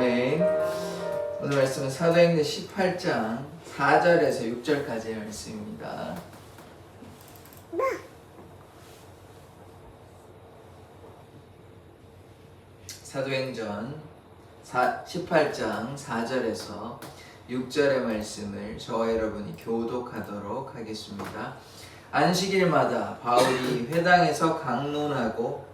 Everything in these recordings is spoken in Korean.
아멘. 오늘 말씀은 사도행전 18장 4절에서 6절까지의 말씀입니다. 사도행전 18장 4절에서 6절의 말씀을 저와 여러분이 교독하도록 하겠습니다. 안식일마다 바울이 회당에서 강론하고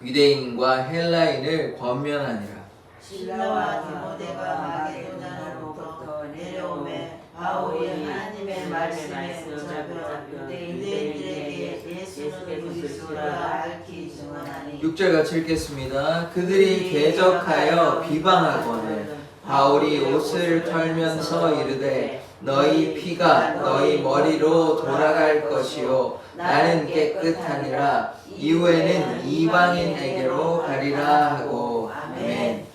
유대인과 헬라인을 권면하니라. 실라와 디모데가 마게도냐로부터 내려오매 바울이 하나님의 말씀에 붙잡혀 유대인들에게 예수는 그리스도라 밝히 증언하니. 6절 같이 읽겠습니다. 그들이 대적하여 비방하거늘 바울이 옷을 털면서 이르되 너희 피가 너희 머리로 돌아갈 것이요 나는 깨끗하니라. 이후에는 이방인에게로 가리라 하고. 아멘.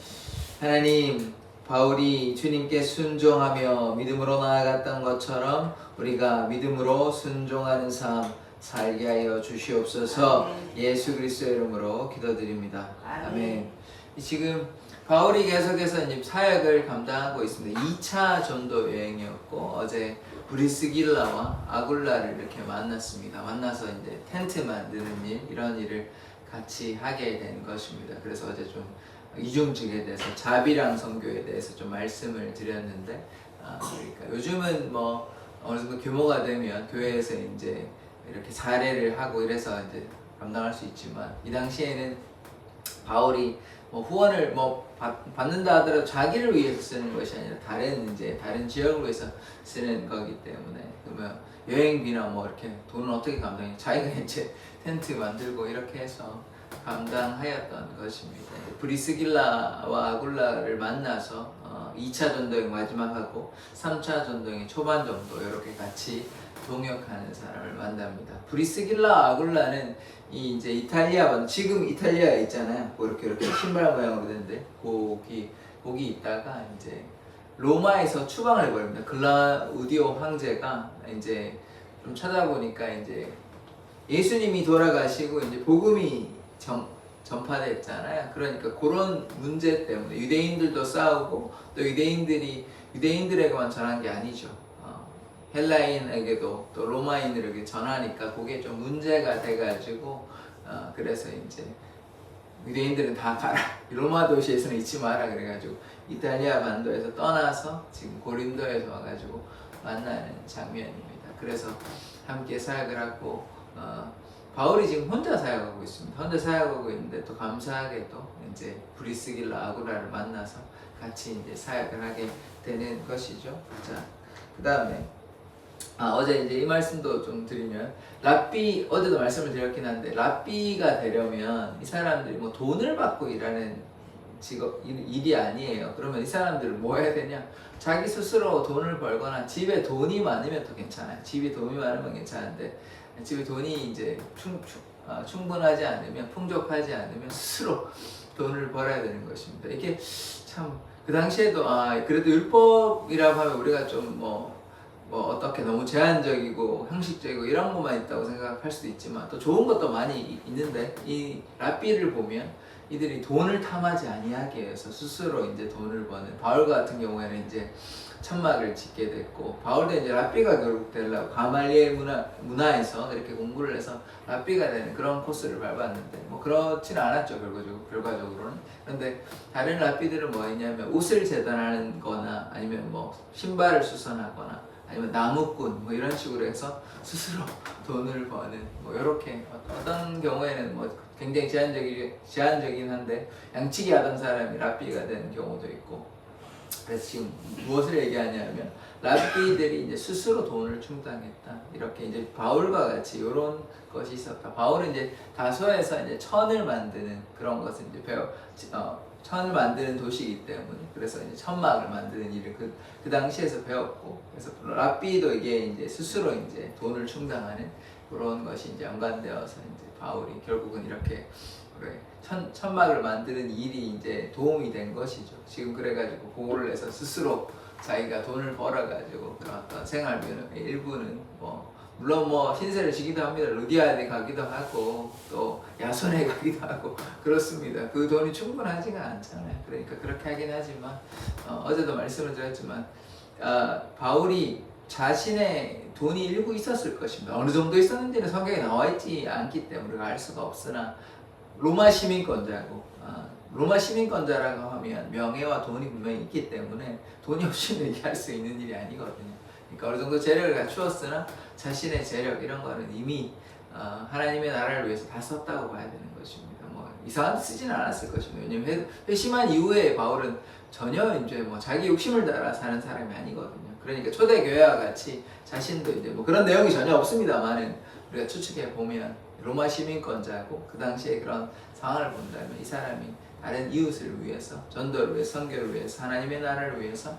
하나님, 바울이 주님께 순종하며 믿음으로 나아갔던 것처럼 우리가 믿음으로 순종하는 삶 살게 하여 주시옵소서. 예수 그리스도의 이름으로 기도드립니다. 아멘. 지금 바울이 계속해서 이제 사역을 감당하고 있습니다. 2차 전도 여행이었고 어제 브리스길라와 아굴라를 이렇게 만났습니다. 만나서 이제 텐트 만드는 일, 이런 일을 같이 하게 된 것입니다. 그래서 어제 좀 이중직에 대해서 자비랑 선교에 대해서 좀 말씀을 드렸는데, 그러니까 요즘은 뭐 어느 정도 규모가 되면 교회에서 이제 이렇게 사례를 하고 이래서 이제 감당할 수 있지만, 이 당시에는 바울이 뭐 후원을 뭐 받는다 하더라도 자기를 위해서 쓰는 것이 아니라 다른 지역을 위해서 쓰는 거기 때문에, 그러면 여행비나 뭐 이렇게 돈은 어떻게 감당해? 자기가 이제 텐트 만들고 이렇게 해서 감당하였던 것입니다. 브리스길라와 아굴라를 만나서 2차 전도행 마지막하고 3차 전도행 초반 정도 이렇게 같이 동역하는 사람을 만납니다. 브리스길라 아굴라는 이 이제 이탈리아, 지금 이탈리아 있잖아요. 뭐 이렇게 신발 모양으로 되는데 거기 있다가 이제 로마에서 추방을 해버립니다. 글라우디오 황제가 이제 좀 찾아보니까 이제 예수님이 돌아가시고 이제 복음이 전파됐잖아요. 그러니까 그런 문제 때문에 유대인들도 싸우고 또 유대인들에게만 전한 게 아니죠. 헬라인에게도 또 로마인들에게 전하니까 그게 좀 문제가 돼가지고 그래서 이제 유대인들은 다 가라, 로마 도시에서는 있지 마라 그래가지고 이탈리아 반도에서 떠나서 지금 고린도에서 와가지고 만나는 장면입니다. 그래서 함께 사역을 하고 바울이 지금 혼자 사역하고 있습니다. 혼자 사역하고 있는데 또 감사하게도 이제 브리스길라 아굴라를 만나서 같이 이제 사역을 하게 되는 것이죠. 자, 그 다음에 어제 이제 이 말씀도 좀 드리면, 랍비, 어제도 말씀을 드렸긴 한데, 랍비가 되려면 이 사람들이 뭐 돈을 받고 일하는 일이 아니에요. 그러면 이 사람들은 뭐 해야 되냐? 자기 스스로 돈을 벌거나 집에 돈이 많으면 또 괜찮아요. 집에 돈이 많으면 괜찮은데, 집에 돈이 이제 충분하지 않으면, 풍족하지 않으면 스스로 돈을 벌어야 되는 것입니다. 이게 참, 그 당시에도, 그래도 율법이라고 하면 우리가 좀 뭐 어떻게 너무 제한적이고 형식적이고 이런 것만 있다고 생각할 수도 있지만 또 좋은 것도 많이 있는데, 이 랍비를 보면 이들이 돈을 탐하지 아니하게 해서 스스로 이제 돈을 버는, 바울 같은 경우에는 이제 천막을 짓게 됐고, 바울도 이제 랍비가 결국 되려고 가말리엘 문화에서 이렇게 공부를 해서 랍비가 되는 그런 코스를 밟았는데 뭐 그렇지는 않았죠, 결과적으로는. 그런데 다른 랍비들은 뭐 했냐면 옷을 재단하는 거나 아니면 뭐 신발을 수선하거나 아니면 나무꾼 뭐 이런 식으로 해서 스스로 돈을 버는, 뭐 이렇게 어떤 경우에는 뭐 굉장히 제한적이긴 한데 양치기 하던 사람이 랍비가 되는 경우도 있고. 그래서 지금 무엇을 얘기하냐면 랍비들이 이제 스스로 돈을 충당했다, 이렇게 이제 바울과 같이 이런 것이 있었다. 바울은 이제 다소에서 이제 천을 만드는 그런 것을 이제 천을 만드는 도시이기 때문에, 그래서 이제 천막을 만드는 일을 그 당시에서 배웠고, 그래서 랍비도 이게 이제 스스로 이제 돈을 충당하는 그런 것이 이제 연관되어서 이제 바울이 결국은 이렇게 천막을 만드는 일이 이제 도움이 된 것이죠. 지금 그래가지고 그거를 해서 스스로 자기가 돈을 벌어가지고 어떤 생활비는 일부는 뭐 물론 뭐 신세를 지기도 합니다. 루디아에 가기도 하고 또 야손에 가기도 하고 그렇습니다. 그 돈이 충분하지가 않잖아요. 그러니까 그렇게 하긴 하지만 어제도 말씀을 드렸지만 바울이 자신의 돈이 일부 있었을 것입니다. 어느 정도 있었는지는 성경에 나와 있지 않기 때문에 우리가 알 수가 없으나 로마 시민권자고 로마 시민권자라고 하면 명예와 돈이 분명히 있기 때문에 돈이 없이는 얘기할 수 있는 일이 아니거든요. 그러니까 어느 정도 재력을 갖추었으나 자신의 재력 이런 거는 이미 하나님의 나라를 위해서 다 썼다고 봐야 되는 것입니다. 뭐 이상한 데 쓰지는 않았을 것입니다. 왜냐면 회심한 이후에 바울은 전혀 이제 뭐 자기 욕심을 따라 사는 사람이 아니거든요. 그러니까 초대교회와 같이 자신도 이제 뭐 그런 내용이 전혀 없습니다만은 우리가 추측해 보면 로마 시민권자고 그 당시에 그런 상황을 본다면 이 사람이 다른 이웃을 위해서, 전도를 위해서, 선교를 위해서, 하나님의 나라를 위해서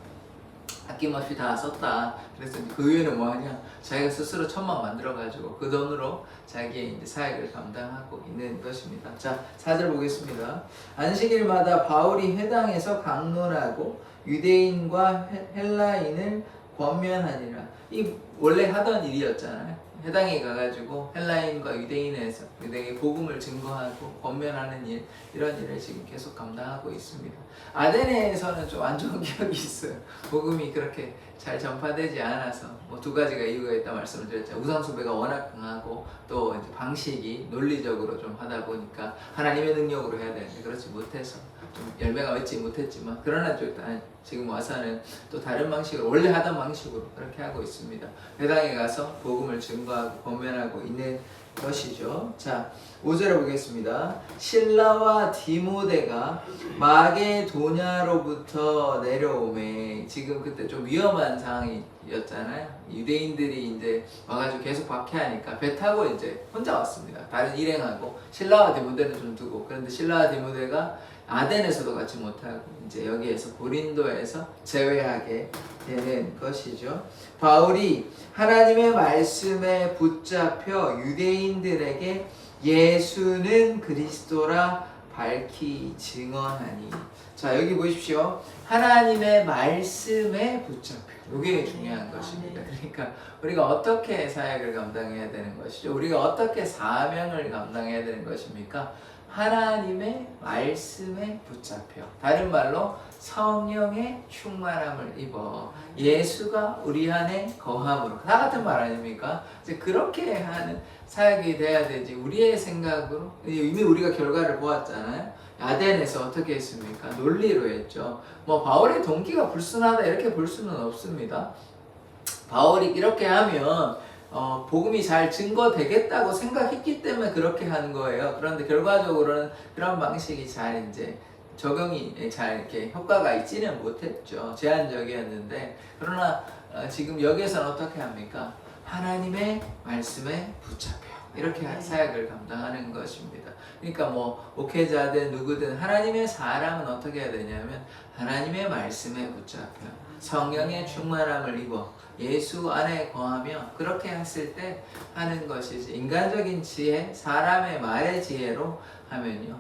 아낌없이 다 썼다. 그래서 그 위에는 뭐하냐? 자기가 스스로 천막 만들어가지고 그 돈으로 자기의 이제 사역을 감당하고 있는 것입니다. 자, 4절 보겠습니다. 안식일마다 바울이 회당에서 강론하고 유대인과 헬라인을 권면하니라. 이 원래 하던 일이었잖아요. 회당에 가가지고 헬라인과 유대인에게 복음을 증거하고 권면하는 일, 이런 일을 지금 계속 감당하고 있습니다. 아데네에서는 좀 안 좋은 기억이 있어요. 복음이 그렇게 잘 전파되지 않아서 뭐 두 가지가 이유가 있다 말씀을 드렸죠. 우상숭배가 워낙 강하고 또 이제 방식이 논리적으로 좀 하다 보니까 하나님의 능력으로 해야 되는데 그렇지 못해서 좀 열매가 맺지 못했지만 그러나 지금 와서는 또 다른 방식으로 원래 하던 방식으로 그렇게 하고 있습니다. 회당에 가서 복음을 증거하고 권면하고 있는 것이죠. 자, 5절을 보겠습니다. 실라와 디모데가 마게도냐로부터 내려오매, 지금 그때 좀 위험한 상황이었잖아요. 유대인들이 이제 와가지고 계속 박해하니까 배 타고 이제 혼자 왔습니다. 다른 일행하고 실라와 디모데는 좀 두고, 그런데 실라와 디모데가 아덴에서도 같이 못하고 이제 여기에서 고린도에서 제외하게 되는 것이죠. 바울이 하나님의 말씀에 붙잡혀 유대인들에게 예수는 그리스도라 밝히 증언하니. 자, 여기 보십시오. 하나님의 말씀에 붙잡혀. 이게 중요한 것입니다. 그러니까 우리가 어떻게 사역을 감당해야 되는 것이죠? 우리가 어떻게 사명을 감당해야 되는 것입니까? 하나님의 말씀에 붙잡혀. 다른 말로 성령의 충만함을 입어 예수가 우리 안에 거함으로. 다 같은 말 아닙니까? 이제 그렇게 하는 사역이 돼야 되지. 우리의 생각으로 이미 우리가 결과를 보았잖아요. 아덴에서 어떻게 했습니까? 논리로 했죠. 뭐 바울의 동기가 불순하다 이렇게 볼 수는 없습니다. 바울이 이렇게 하면 복음이 잘 증거되겠다고 생각했기 때문에 그렇게 하는 거예요. 그런데 결과적으로는 그런 방식이 잘 이제 적용이 잘 이렇게 효과가 있지는 못했죠. 제한적이었는데, 그러나 지금 여기에서는 어떻게 합니까? 하나님의 말씀에 붙잡혀 이렇게 사역을 감당하는 것입니다. 그러니까 뭐 목회자든 누구든 하나님의 사람은 어떻게 해야 되냐면 하나님의 말씀에 붙잡혀 성령의 충만함을 입어 예수 안에 거하며, 그렇게 했을 때 하는 것이지, 인간적인 지혜, 사람의 말의 지혜로 하면요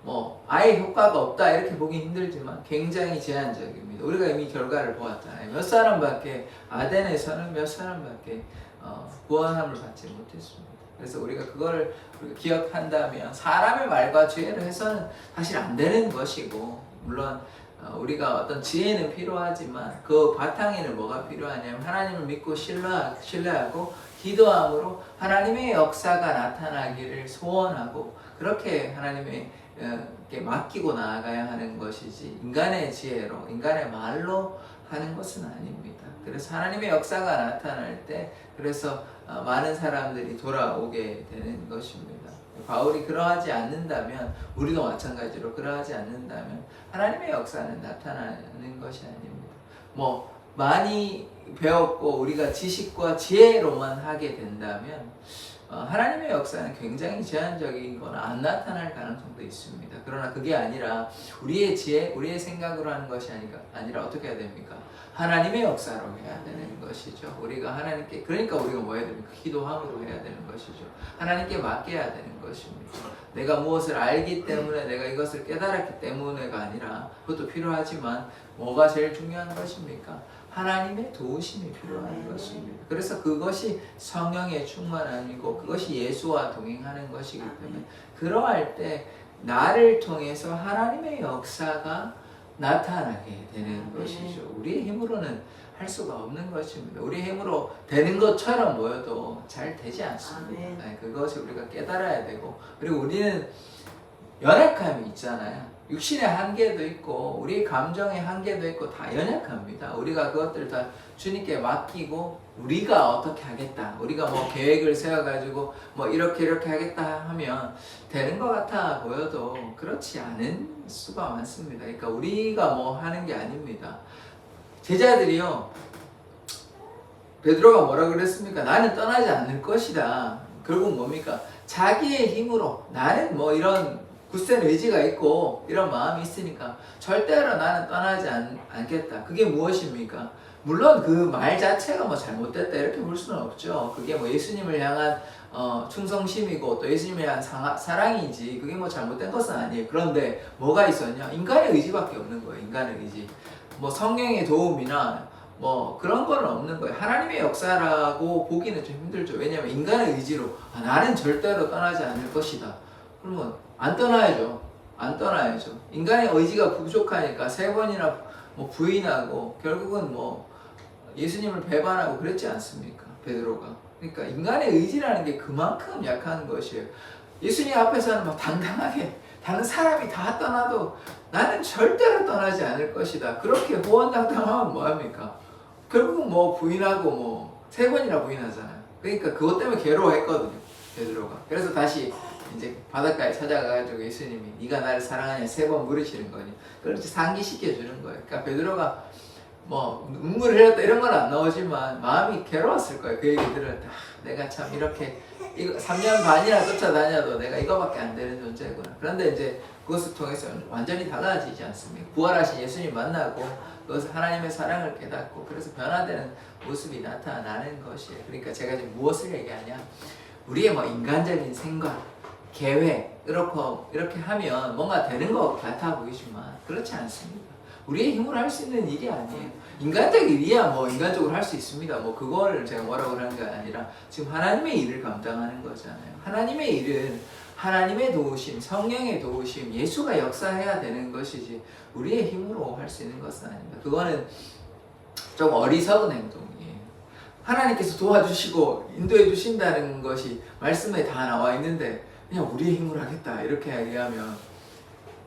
뭐 아예 효과가 없다 이렇게 보기 힘들지만 굉장히 제한적입니다. 우리가 이미 결과를 보았잖아요. 몇 사람밖에, 아덴에서는 몇 사람밖에 구원함을 받지 못했습니다. 그래서 우리가 그거를 기억한다면 사람의 말과 지혜를 해서는 사실 안 되는 것이고, 물론 우리가 어떤 지혜는 필요하지만 그 바탕에는 뭐가 필요하냐면 하나님을 믿고 신뢰하고 기도함으로 하나님의 역사가 나타나기를 소원하고, 그렇게 하나님의 맡기고 나아가야 하는 것이지, 인간의 지혜로, 인간의 말로 하는 것은 아닙니다. 그래서 하나님의 역사가 나타날 때, 그래서 많은 사람들이 돌아오게 되는 것입니다. 바울이 그러하지 않는다면, 우리도 마찬가지로 그러하지 않는다면 하나님의 역사는 나타나는 것이 아닙니다. 뭐 많이 배웠고 우리가 지식과 지혜로만 하게 된다면 하나님의 역사는 굉장히 제한적인 거나 안 나타날 가능성도 있습니다. 그러나 그게 아니라 우리의 지혜, 우리의 생각으로 하는 것이 아니라 어떻게 해야 됩니까? 하나님의 역사로 해야 되는 것이죠. 우리가 하나님께, 그러니까 우리가 뭐 해야 됩니까? 기도함으로 해야 되는 것이죠. 하나님께 맡겨야 되는 것입니다. 내가 무엇을 알기 때문에, 내가 이것을 깨달았기 때문에가 아니라, 그것도 필요하지만 뭐가 제일 중요한 것입니까? 하나님의 도우심이 필요한 아멘. 것입니다. 그래서 그것이 성령의 충만함이고 그것이 예수와 동행하는 것이기 때문에 그러할 때 나를 통해서 하나님의 역사가 나타나게 되는 것이죠. 우리의 힘으로는 할 수가 없는 것입니다. 우리의 힘으로 되는 것처럼 보여도 잘 되지 않습니다. 아멘. 그것을 우리가 깨달아야 되고, 그리고 우리는 연약함이 있잖아요. 육신의 한계도 있고 우리 감정의 한계도 있고 다 연약합니다. 우리가 그것들을 다 주님께 맡기고 우리가 어떻게 하겠다, 우리가 뭐 계획을 세워가지고 뭐 이렇게 하겠다 하면 되는 것 같아 보여도 그렇지 않은 수가 많습니다. 그러니까 우리가 뭐 하는 게 아닙니다. 제자들이요, 베드로가 뭐라 그랬습니까? 나는 떠나지 않을 것이다. 결국 뭡니까? 자기의 힘으로 나는 뭐 이런 굳센 의지가 있고 이런 마음이 있으니까 절대로 나는 떠나지 않겠다. 그게 무엇입니까? 물론 그 말 자체가 뭐 잘못됐다 이렇게 볼 수는 없죠. 그게 뭐 예수님을 향한 충성심이고 또 예수님을 향한 사랑이지 그게 뭐 잘못된 것은 아니에요. 그런데 뭐가 있었냐? 인간의 의지밖에 없는 거예요. 인간의 의지. 뭐 성령의 도움이나 뭐 그런 건 없는 거예요. 하나님의 역사라고 보기는 좀 힘들죠. 왜냐하면 인간의 의지로 나는 절대로 떠나지 않을 것이다. 그러면 안 떠나야죠. 안 떠나야죠. 인간의 의지가 부족하니까 3번이나 뭐 부인하고 결국은 뭐 예수님을 배반하고 그랬지 않습니까? 베드로가. 그러니까 인간의 의지라는 게 그만큼 약한 것이에요. 예수님 앞에서는 막 당당하게 다른 사람이 다 떠나도 나는 절대로 떠나지 않을 것이다. 그렇게 호언장담하면 뭐합니까? 결국은 뭐 부인하고 뭐 3번이나 부인하잖아요. 그러니까 그것 때문에 괴로워했거든요. 베드로가. 그래서 다시 이제 바닷가에 찾아가가지고 예수님이 네가 나를 사랑하냐 3번 물으시는 거니. 그렇지 상기시켜주는 거예요. 그러니까 베드로가 뭐 눈물을 흘렸다 이런 건 안 나오지만 마음이 괴로웠을 거예요. 그 얘기 들을 때 내가 참 이렇게 3년 반이나 쫓아다녀도 내가 이거밖에 안 되는 존재구나. 그런데 이제 그것을 통해서 완전히 달라지지 않습니까? 부활하신 예수님 만나고 그것을 하나님의 사랑을 깨닫고 그래서 변화되는 모습이 나타나는 것이에요. 그러니까 제가 지금 무엇을 얘기하냐? 우리의 뭐 인간적인 생각, 계획 이렇게 하면 뭔가 되는 것 같아 보이지만 그렇지 않습니다. 우리의 힘으로 할 수 있는 일이 아니에요. 인간적 일이야 뭐 인간적으로 할 수 있습니다. 뭐 그걸 제가 뭐라고 하는 게 아니라 지금 하나님의 일을 감당하는 거잖아요. 하나님의 일은 하나님의 도우심, 성령의 도우심, 예수가 역사해야 되는 것이지 우리의 힘으로 할 수 있는 것은 아닙니다. 그거는 좀 어리석은 행동이에요. 하나님께서 도와주시고 인도해 주신다는 것이 말씀에 다 나와 있는데 그냥 우리의 힘으로 하겠다 이렇게 얘기하면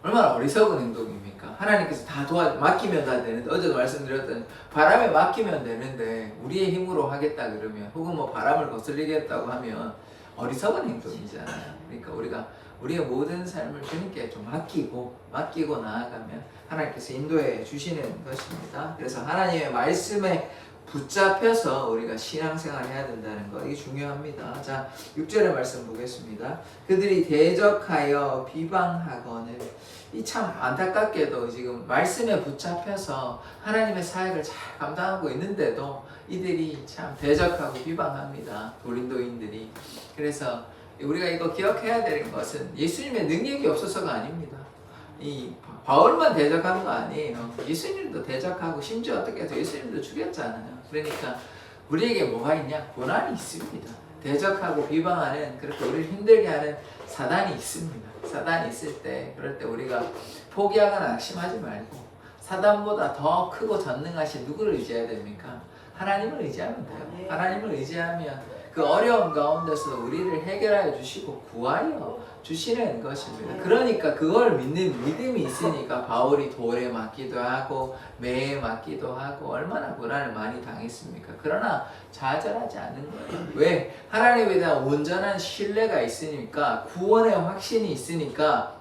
얼마나 어리석은 행동입니까? 하나님께서 다 맡기면 다 되는데, 어제도 말씀드렸던 바람에 맡기면 되는데 우리의 힘으로 하겠다 그러면 혹은 뭐 바람을 거슬리겠다고 하면 어리석은 행동이잖아요. 그러니까 우리의 모든 삶을 주님께 좀 맡기고 나아가면 하나님께서 인도해 주시는 것입니다. 그래서 하나님의 말씀에 붙잡혀서 우리가 신앙생활 해야 된다는 거, 이게 중요합니다. 자, 6절의 말씀 보겠습니다. 그들이 대적하여 비방하거늘. 이 참 안타깝게도 지금 말씀에 붙잡혀서 하나님의 사역을 잘 감당하고 있는데도 이들이 참 대적하고 비방합니다. 고린도인들이. 그래서 우리가 이거 기억해야 되는 것은 예수님의 능력이 없어서가 아닙니다. 이 바울만 대적한 거 아니에요. 예수님도 대적하고 심지어 어떻게 해서 예수님도 죽였잖아요. 그러니까 우리에게 뭐가 있냐? 고난이 있습니다. 대적하고 비방하는, 그렇게 우리를 힘들게 하는 사단이 있습니다. 사단이 있을 때, 그럴 때 우리가 포기하거나 낙심하지 말고 사단보다 더 크고 전능하신 누구를 의지해야 됩니까? 하나님을 의지하면 돼요. 하나님을 의지하면 그 어려움 가운데서 우리를 해결하여 주시고 구하여 주시는 것입니다. 그러니까 그걸 믿는 믿음이 있으니까 바울이 돌에 맞기도 하고 매에 맞기도 하고 얼마나 고난을 많이 당했습니까? 그러나 좌절하지 않는 거예요. 왜? 하나님에 대한 온전한 신뢰가 있으니까, 구원의 확신이 있으니까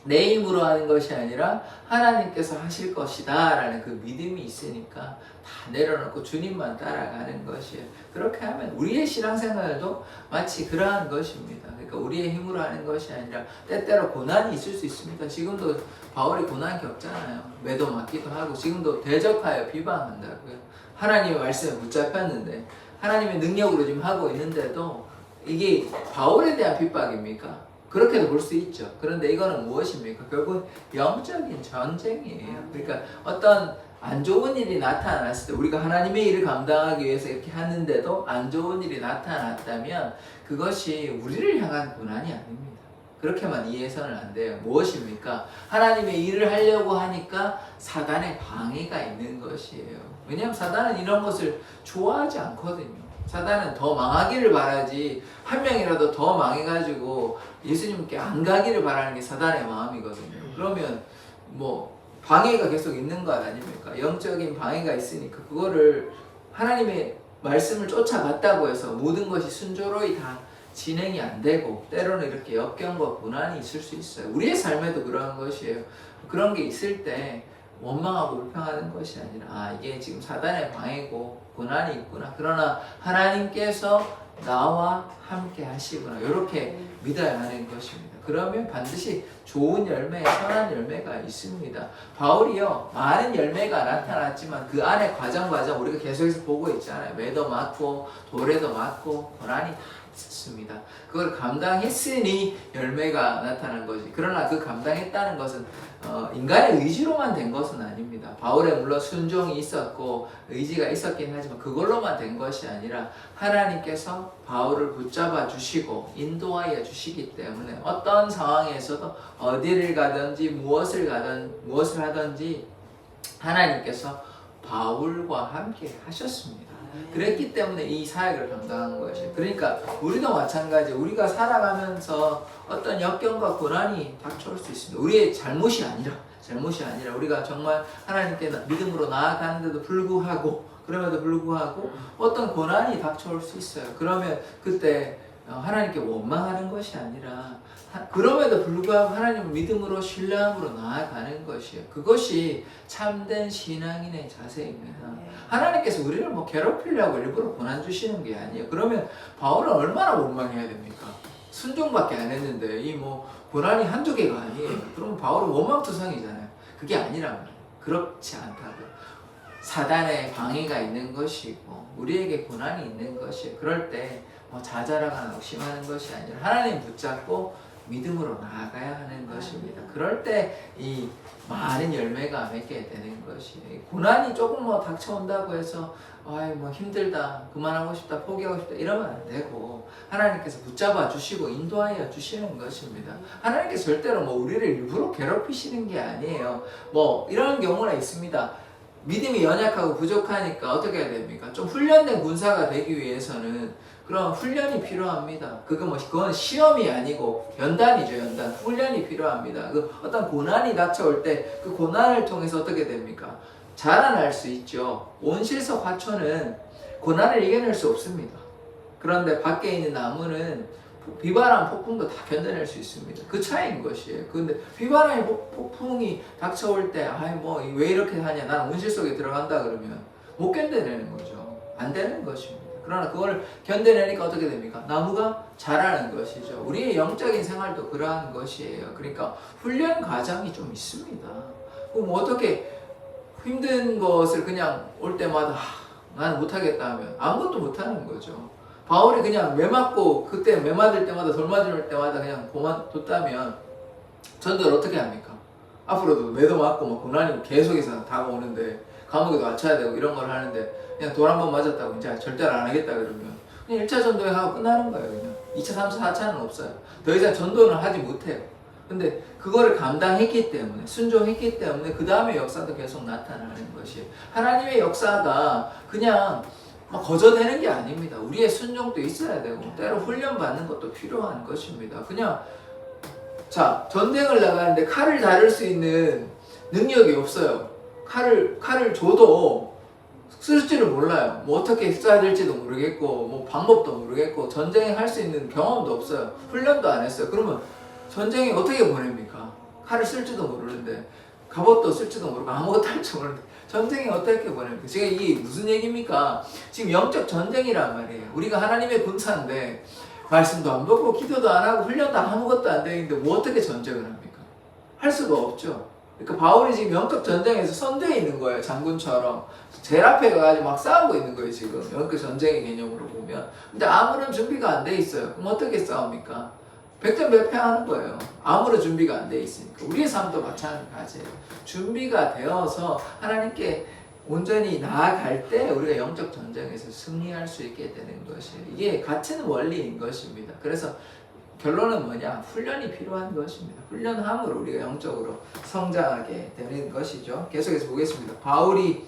내 힘으로 하는 것이 아니라 하나님께서 하실 것이다 라는 그 믿음이 있으니까 다 내려놓고 주님만 따라가는 것이에요. 그렇게 하면 우리의 신앙생활도 마치 그러한 것입니다. 그러니까 우리의 힘으로 하는 것이 아니라 때때로 고난이 있을 수 있습니다. 지금도 바울이 고난 겪잖아요. 매도 맞기도 하고 지금도 대적하여 비방한다고요. 하나님의 말씀에 붙잡혔는데 하나님의 능력으로 지금 하고 있는데도 이게 바울에 대한 핍박입니까? 그렇게도 볼 수 있죠. 그런데 이거는 무엇입니까? 결국은 영적인 전쟁이에요. 그러니까 어떤 안 좋은 일이 나타났을 때 우리가 하나님의 일을 감당하기 위해서 이렇게 하는데도 안 좋은 일이 나타났다면 그것이 우리를 향한 고난이 아닙니다. 그렇게만 이해해서는 안 돼요. 무엇입니까? 하나님의 일을 하려고 하니까 사단의 방해가 있는 것이에요. 왜냐하면 사단은 이런 것을 좋아하지 않거든요. 사단은 더 망하기를 바라지 한 명이라도 더 망해가지고 예수님께 안 가기를 바라는 게 사단의 마음이거든요. 그러면 뭐 방해가 계속 있는 것 아닙니까? 영적인 방해가 있으니까 그거를 하나님의 말씀을 쫓아갔다고 해서 모든 것이 순조로이 다 진행이 안 되고 때로는 이렇게 역경과 고난이 있을 수 있어요. 우리의 삶에도 그러한 것이에요. 그런 게 있을 때 원망하고 불평하는 것이 아니라 이게 지금 사단의 방해고 고난이 있구나. 그러나 하나님께서 나와 함께 하시구나. 이렇게 믿어야 하는 것입니다. 그러면 반드시 좋은 열매, 선한 열매가 있습니다. 바울이요, 많은 열매가 나타났지만 그 안에 과정 우리가 계속해서 보고 있잖아요. 매도 맞고 돌에도 맞고 고난이 다 있었습니다. 그걸 감당했으니 열매가 나타난 것이. 그러나 그 감당했다는 것은 인간의 의지로만 된 것은 아닙니다. 바울에 물론 순종이 있었고 의지가 있었긴 하지만 그걸로만 된 것이 아니라 하나님께서 바울을 붙잡아 주시고 인도하여 주시기 때문에 어떤 상황에서도 어디를 가든지 무엇을 하든지 하나님께서 바울과 함께 하셨습니다. 그랬기 때문에 이 사역을 감당한 것이에요. 그러니까 우리도 마찬가지. 우리가 살아가면서 어떤 역경과 고난이 닥쳐올 수 있습니다. 우리의 잘못이 아니라 우리가 정말 하나님께 믿음으로 나아가는데도 그럼에도 불구하고 어떤 고난이 닥쳐올 수 있어요. 그러면 그때 하나님께 원망하는 것이 아니라 그럼에도 불구하고 하나님을 믿음으로 신뢰함으로 나아가는 것이에요. 그것이 참된 신앙인의 자세입니다. 하나님께서 우리를 뭐 괴롭히려고 일부러 고난 주시는 게 아니에요. 그러면 바울은 얼마나 원망해야 됩니까? 순종밖에 안 했는데 이 뭐 고난이 한두 개가 아니에요. 그러면 바울은 원망투성이잖아요. 그게 아니란 말이에요. 그렇지 않다고요. 사단의 방해가 있는 것이고 우리에게 고난이 있는 것이에요. 그럴 때 뭐 좌절하거나 낙심하는 것이 아니라 하나님 붙잡고 믿음으로 나아가야 하는 것입니다. 그럴 때 이 많은 열매가 맺게 되는 것이에요. 고난이 조금 뭐 닥쳐온다고 해서 뭐 힘들다, 그만하고 싶다, 포기하고 싶다 이러면 안 되고 하나님께서 붙잡아 주시고 인도하여 주시는 것입니다. 하나님께서 절대로 뭐 우리를 일부러 괴롭히시는 게 아니에요. 뭐 이런 경우가 있습니다. 믿음이 연약하고 부족하니까 어떻게 해야 됩니까? 좀 훈련된 군사가 되기 위해서는 그런 훈련이 필요합니다. 그건 시험이 아니고 연단이죠, 연단. 훈련이 필요합니다. 그 어떤 고난이 닥쳐올 때 그 고난을 통해서 어떻게 됩니까? 자라날 수 있죠. 온실속 화초는 고난을 이겨낼 수 없습니다. 그런데 밖에 있는 나무는 비바람, 폭풍도 다 견뎌낼 수 있습니다. 그 차이인 것이에요. 근데 비바람이 폭풍이 닥쳐올 때 왜 이렇게 하냐, 난 온실 속에 들어간다 그러면 못 견뎌내는 거죠. 안 되는 것입니다. 그러나 그걸 견뎌내니까 어떻게 됩니까? 나무가 자라는 것이죠. 우리의 영적인 생활도 그러한 것이에요. 그러니까 훈련 과정이 좀 있습니다. 그럼 어떻게 힘든 것을 그냥 올 때마다 나는 못하겠다 하면 아무것도 못하는 거죠. 바울이 그냥 매 맞고 그때 매 맞을 때마다 돌 맞을 때마다 그냥 그만뒀다면 전도를 어떻게 합니까? 앞으로도 매도 맞고 막 고난이 계속해서 다가오는데 감옥에도 갇혀야 되고 이런 걸 하는데 그냥 돌 한 번 맞았다고 이제 절대로 안 하겠다 그러면 그냥 1차 전도에 하고 끝나는 거예요. 그냥 2차, 3차, 4차는 없어요. 더 이상 전도는 하지 못해요. 근데 그거를 감당했기 때문에 순종했기 때문에 그 다음에 역사도 계속 나타나는 것이에요. 하나님의 역사가 그냥 막 거저되는 게 아닙니다. 우리의 순종도 있어야 되고 때로 훈련받는 것도 필요한 것입니다. 그냥 자, 전쟁을 나가는데 칼을 다룰 수 있는 능력이 없어요. 칼을 줘도 쓸 줄을 몰라요. 뭐 어떻게 써야 될지도 모르겠고 뭐 방법도 모르겠고 전쟁에 할 수 있는 경험도 없어요. 훈련도 안 했어요. 그러면 전쟁에 어떻게 보냅니까? 칼을 쓸지도 모르는데 갑옷도 쓸지도 모르고 아무것도 할 줄 모르는데 전쟁에 어떻게 보냅니까? 지금 이게 무슨 얘기입니까? 지금 영적 전쟁이란 말이에요. 우리가 하나님의 군사인데 말씀도 안 듣고 기도도 안 하고 훈련도 아무것도 안 되는데 뭐 어떻게 전쟁을 합니까? 할 수가 없죠. 그러니까 바울이 지금 영적 전쟁에서 선두에 있는 거예요. 장군처럼 제일 앞에 가가지고 막 싸우고 있는 거예요. 지금 영적 전쟁의 개념으로 보면. 근데 아무런 준비가 안 돼 있어요. 그럼 어떻게 싸웁니까? 백전백패하는 거예요. 아무런 준비가 안 돼 있으니까. 우리의 삶도 마찬가지예요. 준비가 되어서 하나님께 온전히 나아갈 때 우리가 영적 전쟁에서 승리할 수 있게 되는 것이에요. 이게 같은 원리인 것입니다. 그래서 결론은 뭐냐? 훈련이 필요한 것입니다. 훈련함으로 우리가 영적으로 성장하게 되는 것이죠. 계속해서 보겠습니다. 바울이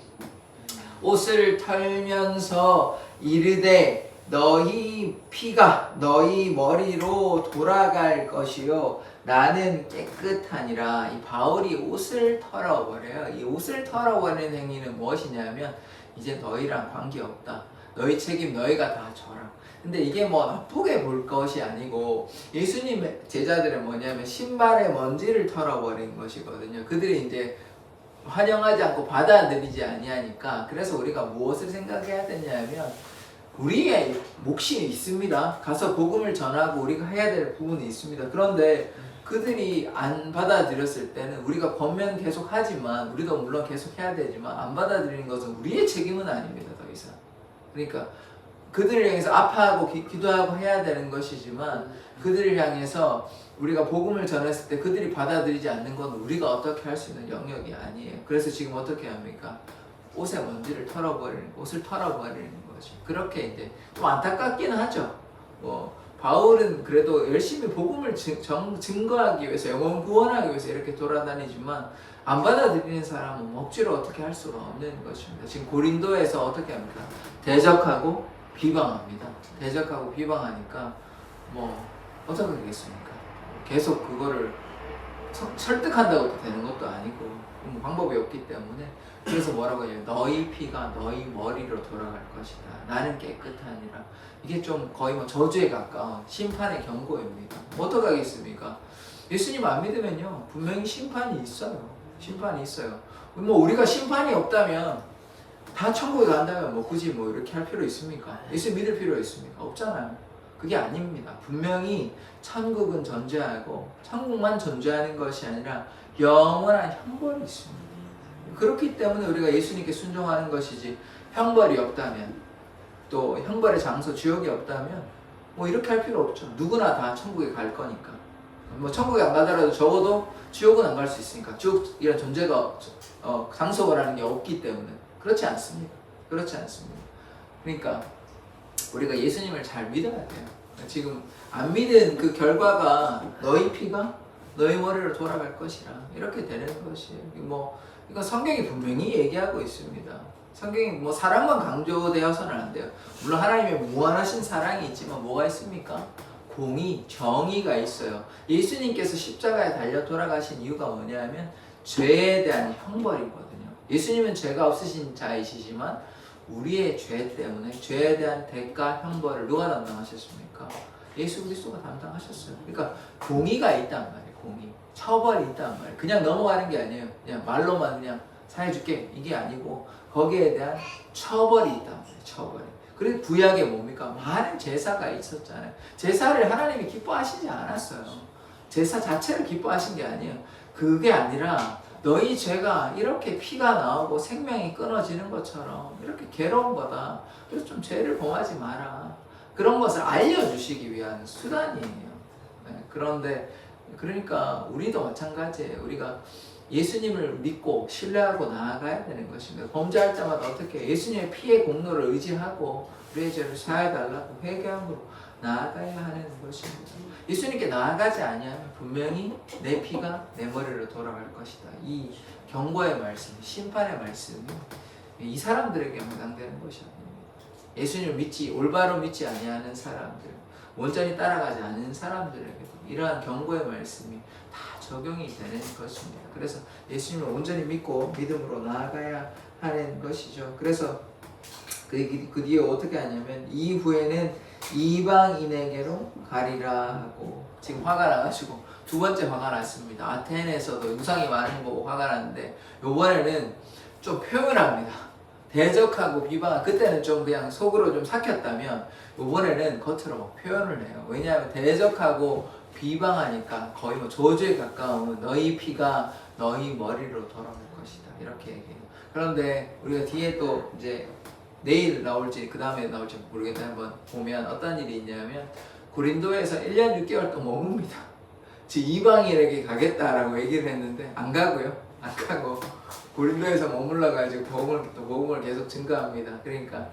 옷을 털면서 이르되 너희 피가 너희 머리로 돌아갈 것이요 나는 깨끗하니라. 이 바울이 옷을 털어버려요. 이 옷을 털어버리는 행위는 무엇이냐면 이제 너희랑 관계없다. 너희 책임 너희가 다 져라. 근데 이게 뭐 나쁘게 볼 것이 아니고 예수님의 제자들은 뭐냐면 신발의 먼지를 털어버린 것이거든요. 그들이 이제 환영하지 않고 받아들이지 아니하니까. 그래서 우리가 무엇을 생각해야 되냐면 우리의 몫이 있습니다. 가서 복음을 전하고 우리가 해야 될 부분이 있습니다. 그런데 그들이 안 받아들였을 때는 우리가 권면 계속 하지만 우리도 물론 계속 해야 되지만 안 받아들이는 것은 우리의 책임은 아닙니다. 더 이상. 그러니까 그들을 향해서 아파하고 기도하고 해야 되는 것이지만 그들을 향해서 우리가 복음을 전했을 때 그들이 받아들이지 않는 건 우리가 어떻게 할 수 있는 영역이 아니에요. 그래서 지금 어떻게 합니까? 옷의 먼지를 털어버리는, 옷을 털어버리는 거죠. 그렇게 이제 좀 안타깝긴 하죠. 뭐 바울은 그래도 열심히 복음을 증거하기 위해서, 영혼 구원하기 위해서 이렇게 돌아다니지만 안 받아들이는 사람은 억지로 어떻게 할 수가 없는 것입니다. 지금 고린도에서 어떻게 합니까? 대적하고 비방합니다. 대적하고 비방하니까 뭐 어떻게 하겠습니까? 계속 그거를 설득한다고 되는 것도 아니고 뭐 방법이 없기 때문에 그래서 뭐라고 해요? 너희 피가 너희 머리로 돌아갈 것이다. 나는 깨끗하니라. 이게 좀 거의 뭐 저주에 가까운 심판의 경고입니다. 어떻게 하겠습니까? 예수님 안 믿으면요 분명히 심판이 있어요. 심판이 있어요. 뭐 우리가 심판이 없다면 다 천국에 간다면 뭐 굳이 뭐 이렇게 할 필요 있습니까? 예수 믿을 필요 있습니까? 없잖아요. 그게 아닙니다. 분명히 천국은 존재하고 천국만 존재하는 것이 아니라 영원한 형벌이 있습니다. 그렇기 때문에 우리가 예수님께 순종하는 것이지 형벌이 없다면 또 형벌의 장소 지옥이 없다면 뭐 이렇게 할 필요 없죠. 누구나 다 천국에 갈 거니까. 뭐 천국에 안 가더라도 적어도 지옥은 안 갈 수 있으니까. 지옥이란 존재가 장소라는 게 없기 때문에 그렇지 않습니다. 그렇지 않습니다. 그러니까 우리가 예수님을 잘 믿어야 돼요. 지금 안 믿은 그 결과가 너희 피가 너희 머리로 돌아갈 것이라 이렇게 되는 것이에요. 뭐 이건 성경이 분명히 얘기하고 있습니다. 성경이 뭐 사랑만 강조되어서는 안 돼요. 물론 하나님의 무한하신 사랑이 있지만 뭐가 있습니까? 공의, 정의가 있어요. 예수님께서 십자가에 달려 돌아가신 이유가 뭐냐면 죄에 대한 형벌이거든요. 예수님은 죄가 없으신 자이시지만 우리의 죄 때문에 죄에 대한 대가, 형벌을 누가 담당하셨습니까? 예수 그리스도가 담당하셨어요. 그러니까 공의가 있단 말이에요. 공의. 처벌이 있단 말이에요. 그냥 넘어가는 게 아니에요. 그냥 말로만 그냥 사해줄게 이게 아니고 거기에 대한 처벌이 있단 말이에요. 처벌이. 그래서 구약에 뭡니까? 많은 제사가 있었잖아요. 제사를 하나님이 기뻐하시지 않았어요. 제사 자체를 기뻐하신 게 아니에요. 그게 아니라 너희 죄가 이렇게 피가 나오고 생명이 끊어지는 것처럼 이렇게 괴로운 거다. 그래서 좀 죄를 범하지 마라. 그런 것을 알려주시기 위한 수단이에요. 네, 그런데 그러니까 우리도 마찬가지예요. 우리가 예수님을 믿고 신뢰하고 나아가야 되는 것입니다. 범죄할 때마다 어떻게 예수님의 피의 공로를 의지하고 우리의 죄를 사해달라고 회개함으로 나아가야 하는 것입니다. 예수님께 나아가지 아니하면 분명히 내 피가 내 머리로 돌아갈 것이다. 이 경고의 말씀, 심판의 말씀이 이 사람들에게 해당되는 것이 아닙니다. 예수님을 믿지 올바로 믿지 아니하는 사람들, 온전히 따라가지 않는 사람들에게도 이러한 경고의 말씀이 다 적용이 되는 것입니다. 그래서 예수님을 온전히 믿고 믿음으로 나아가야 하는 것이죠. 그래서 그 뒤에 어떻게 하냐면 이후에는 이방인에게로 가리라 하고 지금 화가 나가지고 두 번째 화가 났습니다. 아테네에서도 유상이 많은 거 보고 화가 났는데 요번에는 좀 표현을 합니다. 대적하고 비방하고 그때는 좀 그냥 속으로 좀 삭혔다면 요번에는 겉으로 표현을 해요. 왜냐하면 대적하고 비방하니까 거의 뭐 저주에 가까운 너희 피가 너희 머리로 돌아올 것이다 이렇게 얘기해요. 그런데 우리가 뒤에 또 이제 내일 나올지 그 다음에 나올지 모르겠는데 한번 보면 어떤 일이 있냐면 고린도에서 1년 6개월 또 머뭅니다. 지금 이방인에게 가겠다라고 얘기를 했는데 안 가고요. 안 가고 고린도에서 머물러가지고 복음을 계속 증거합니다. 그러니까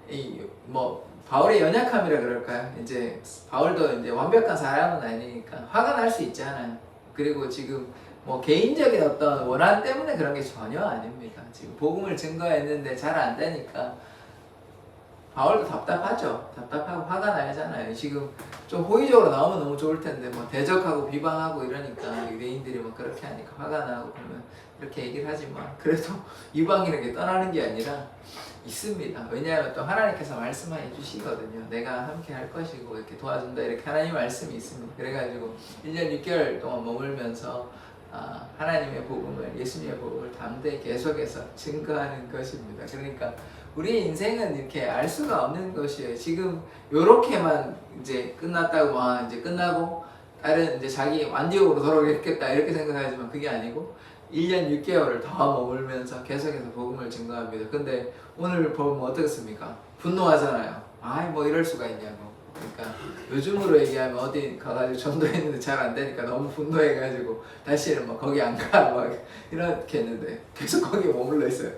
이 뭐 바울의 연약함이라 그럴까요? 이제 바울도 이제 완벽한 사람은 아니니까 화가 날 수 있잖아요. 그리고 지금 뭐 개인적인 어떤 원한 때문에 그런 게 전혀 아닙니다. 지금 복음을 증거했는데 잘 안 되니까 바울도 답답하죠. 답답하고 화가 나잖아요. 지금 좀 호의적으로 나오면 너무 좋을 텐데 뭐 대적하고 비방하고 이러니까 유대인들이 뭐 그렇게 하니까 화가 나고 그러면 이렇게 얘기를 하지만 그래도 이방인에게 떠나는 게 아니라 있습니다. 왜냐하면 또 하나님께서 말씀해 주시거든요. 내가 함께 할 것이고 이렇게 도와준다 이렇게 하나님 말씀이 있습니다. 그래가지고 1년 6개월 동안 머물면서 하나님의 복음을, 예수님의 복음을 담대히 계속해서 증거하는 것입니다. 그러니까 우리 인생은 이렇게 알 수가 없는 것이에요. 지금 요렇게만 이제 끝났다고 이제 끝나고 다른 이제 자기 안디옥으로 돌아오겠다 이렇게 생각하지만 그게 아니고 1년 6개월을 더 머물면서 계속해서 복음을 증거합니다. 근데 오늘 보면 어떻습니까? 분노하잖아요. 뭐 이럴 수가 있냐고. 그러니까 요즘으로 얘기하면 어디 가가지고 전도했는데 잘 안 되니까 너무 분노해가지고 다시는 뭐 거기 안 가 막 이렇게 했는데 계속 거기에 머물러 있어요.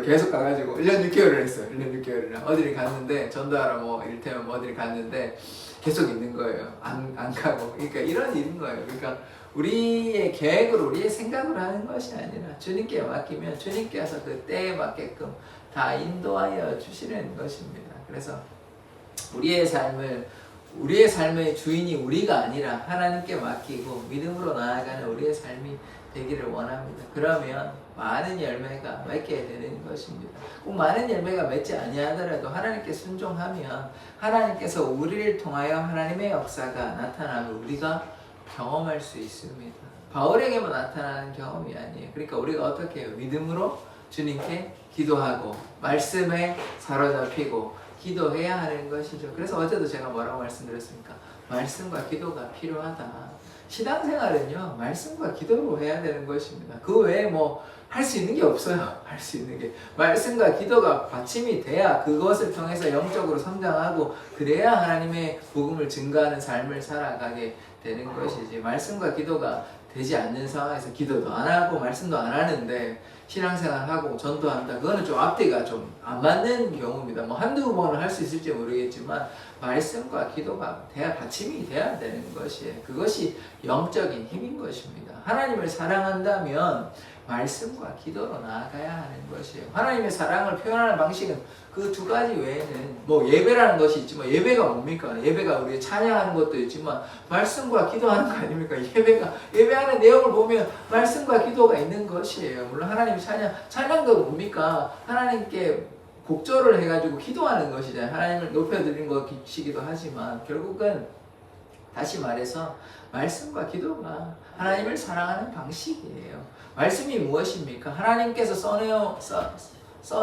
계속 가가지고 1년 6개월을 했어요. 1년 6개월을 어디를 갔는데 전도하러 뭐 이를테면 뭐 어디를 갔는데 계속 있는 거예요. 안 가고. 그러니까 이런 일인 거예요. 그러니까 우리의 계획으로 우리의 생각으로 하는 것이 아니라 주님께 맡기면 주님께서 그 때에 맞게끔 다 인도하여 주시는 것입니다. 그래서 우리의 삶의 주인이 우리가 아니라 하나님께 맡기고 믿음으로 나아가는 우리의 삶이 되기를 원합니다. 그러면 많은 열매가 맺게 되는 것입니다. 꼭 많은 열매가 맺지 아니하더라도 하나님께 순종하면 하나님께서 우리를 통하여 하나님의 역사가 나타나면 우리가 경험할 수 있습니다. 바울에게만 나타나는 경험이 아니에요. 그러니까 우리가 어떻게 해요? 믿음으로 주님께 기도하고 말씀에 사로잡히고 기도해야 하는 것이죠. 그래서 어제도 제가 뭐라고 말씀드렸습니까? 말씀과 기도가 필요하다. 신앙생활은요, 말씀과 기도로 해야 되는 것입니다. 그 외에 뭐 할 수 있는 게 없어요. 할 수 있는 게. 말씀과 기도가 받침이 돼야 그것을 통해서 영적으로 성장하고 그래야 하나님의 복음을 증거하는 삶을 살아가게 되는 것이지. 말씀과 기도가 되지 않는 상황에서 기도도 안 하고 말씀도 안 하는데 신앙생활하고 전도한다. 그거는 좀 앞뒤가 좀 안 맞는 경우입니다. 뭐 한두 번은 할 수 있을지 모르겠지만 말씀과 기도가 받침이 돼야 되는 것이에요. 그것이 영적인 힘인 것입니다. 하나님을 사랑한다면 말씀과 기도로 나아가야 하는 것이에요. 하나님의 사랑을 표현하는 방식은 그 두 가지 외에는 뭐 예배라는 것이 있지만 예배가 뭡니까? 예배가 우리 찬양하는 것도 있지만 말씀과 기도하는 거 아닙니까? 예배하는 내용을 보면 말씀과 기도가 있는 것이에요. 물론 하나님 찬양도 뭡니까? 하나님께 곡절을 해가지고 기도하는 것이잖아요. 하나님을 높여드린 것이기도 하지만 결국은 다시 말해서 말씀과 기도가 하나님을 사랑하는 방식이에요. 말씀이 무엇입니까? 하나님께서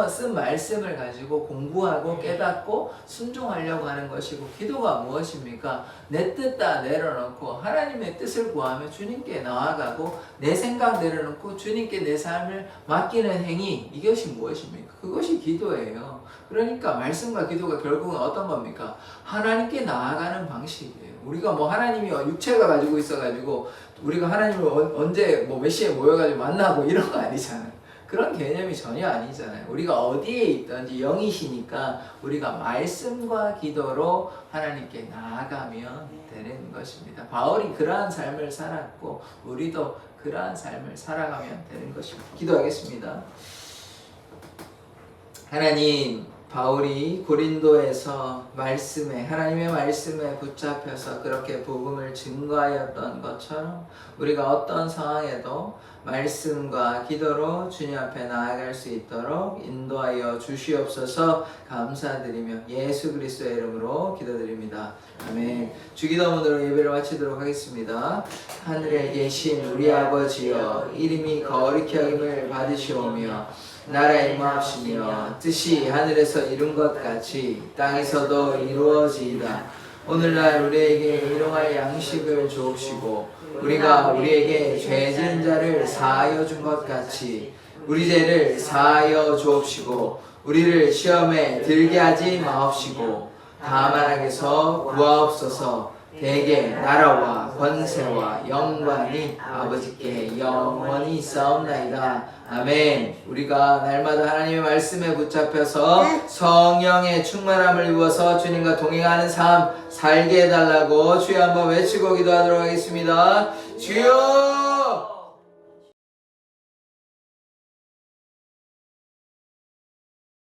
쓴 말씀을 가지고 공부하고 깨닫고 순종하려고 하는 것이고, 기도가 무엇입니까? 내 뜻 다 내려놓고 하나님의 뜻을 구하며 주님께 나아가고 내 생각 내려놓고 주님께 내 삶을 맡기는 행위, 이것이 무엇입니까? 그것이 기도예요. 그러니까 말씀과 기도가 결국은 어떤 겁니까? 하나님께 나아가는 방식이에요. 우리가 뭐 하나님이 육체가 가지고 있어가지고 우리가 하나님을 언제 몇 시에 모여가지고 만나고 이런 거 아니잖아요. 그런 개념이 전혀 아니잖아요. 우리가 어디에 있든지 영이시니까 우리가 말씀과 기도로 하나님께 나아가면 되는 것입니다. 바울이 그러한 삶을 살았고 우리도 그러한 삶을 살아가면 되는 것입니다. 기도하겠습니다. 하나님, 바울이 고린도에서 하나님의 말씀에 붙잡혀서 그렇게 복음을 증거하였던 것처럼 우리가 어떤 상황에도 말씀과 기도로 주님 앞에 나아갈 수 있도록 인도하여 주시옵소서. 감사드리며 예수 그리스도의 이름으로 기도드립니다. 아멘. 주기도문으로 예배를 마치도록 하겠습니다. 하늘에 계신 우리 아버지여, 이름이 거룩히 여김을 받으시오며 나라에 임하옵시며 뜻이 하늘에서 이룬 것 같이 땅에서도 이루어지이다. 오늘날 우리에게 일용할 양식을 주옵시고 우리가 우리에게 죄 지은 자를 사하여 준 것 같이 우리 죄를 사하여 주옵시고 우리를 시험에 들게 하지 마옵시고 다만하게서 구하옵소서. 대개 나라와 권세와 영광이 아버지께 영원히 있사옵나이다. 아멘. 우리가 날마다 하나님의 말씀에 붙잡혀서 성령의 충만함을 입어서 주님과 동행하는 삶 살게 해달라고 주여 한번 외치고 기도하도록 하겠습니다. 주여